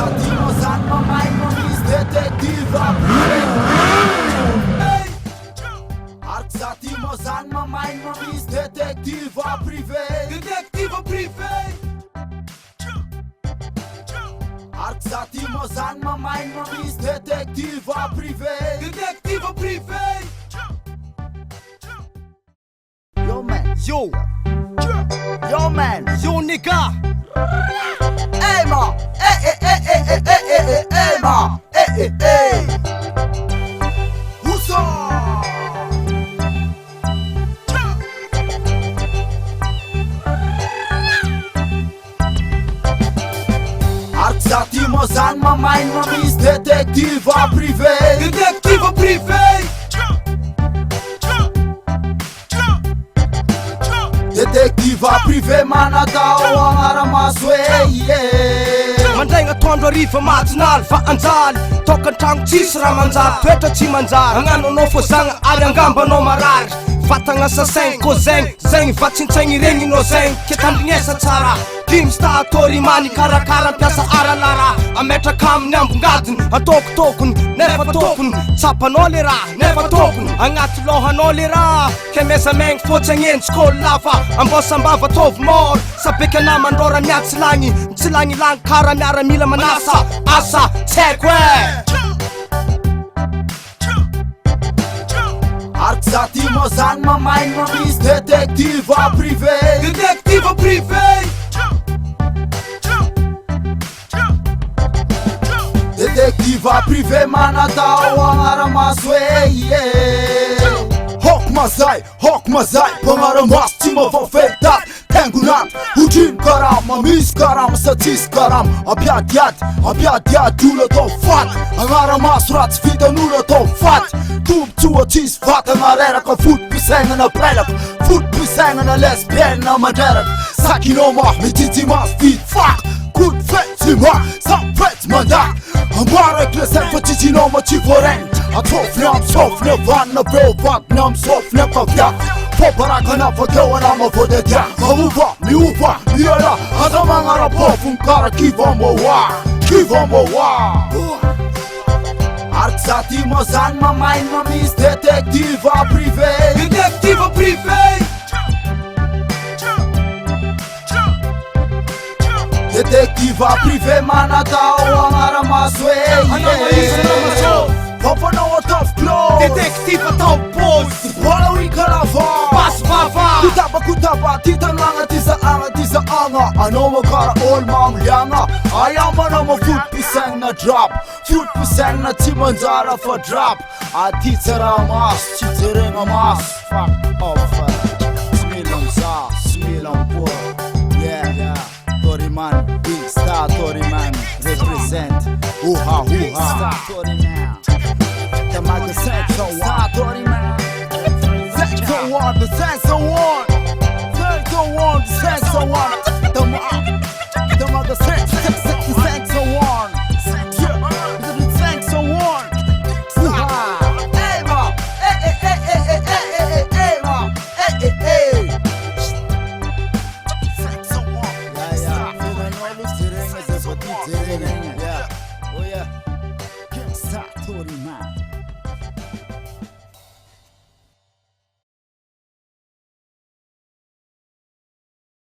Artsatimo mamain mamis detective Artsatimo mamain mamis detective privé Detective privé Artsatimo mamain mamis detective privé Detective privé Yo man, yo man, Yo nigga, hey ma, hey ma, hey. Who's up? Artsatimo mamain mamis detective privé Detective privé Detective privé manatao agnaramaso mandraigna atoandro ariva matinaly fa anjaly tokantragno tsisy raha manjary toetra tsy manjary agnano anao fô zagny ary angambanao marary vatagna sasaigny kô zegny va tsintsaigny regny anao zegny ke tandrignesa tsara dimy statorymany karakara ampiasa aralara ametraka amin'ny ambongadiny ataoko tokony nefa tokony tsapanao le raha nefa tokony agnaty lohanao le raha ke mezamegny fôtsy agnenjikôlo lafa ambosambava tovy mor sabeka namandrora miatsy lagny tsy lagny lagny kara miaramila manasa asa tseko Artsatimo mamain mamis detective privé Detective privé Detective privé manatao agnaramaso Hawk mazay pagnaramaso tsy mavafetat tengonat hojiny karama misy karama sa tsisy karama apiadiady olo atao faty agnaramaso raha tsy vitan'olo atao faty tombotsoa tsisy vatagna reraka fotom-pisainana pelaka fotom-pisainana lesbienne mandreraka sakinao mah mijijy maso vidy faka kody fetsy ma samy fetsy mandaka ambaraiky le seny fa tsitsinao ma tsy voaregny atofiny amsofiny avanina beo vadiny amsofiny akaviaka fobarakana fakeo anama vodedia maova miova miala aza magnarabofony kara kivamboa Artsatimo mamain mamis detective privé Detective privé Detective privé manatao agnaramaso Papanao atao flow Detective atao pose Bola wikalava Bas vava Kutaba titananga tisa anga Anoma kara ol mamlianga Ayama nama foot-pisang na drop Foot-pisang na timanjara fa drop Atitsara mas, chitserenga mas Fuck off Smilang sa, smilang po Yeah, Toriman, big star Toriman Represent, hoo-ha, Toriman Tamaga section 1 Toriman Section 1, the section 1 Section 1, the section 1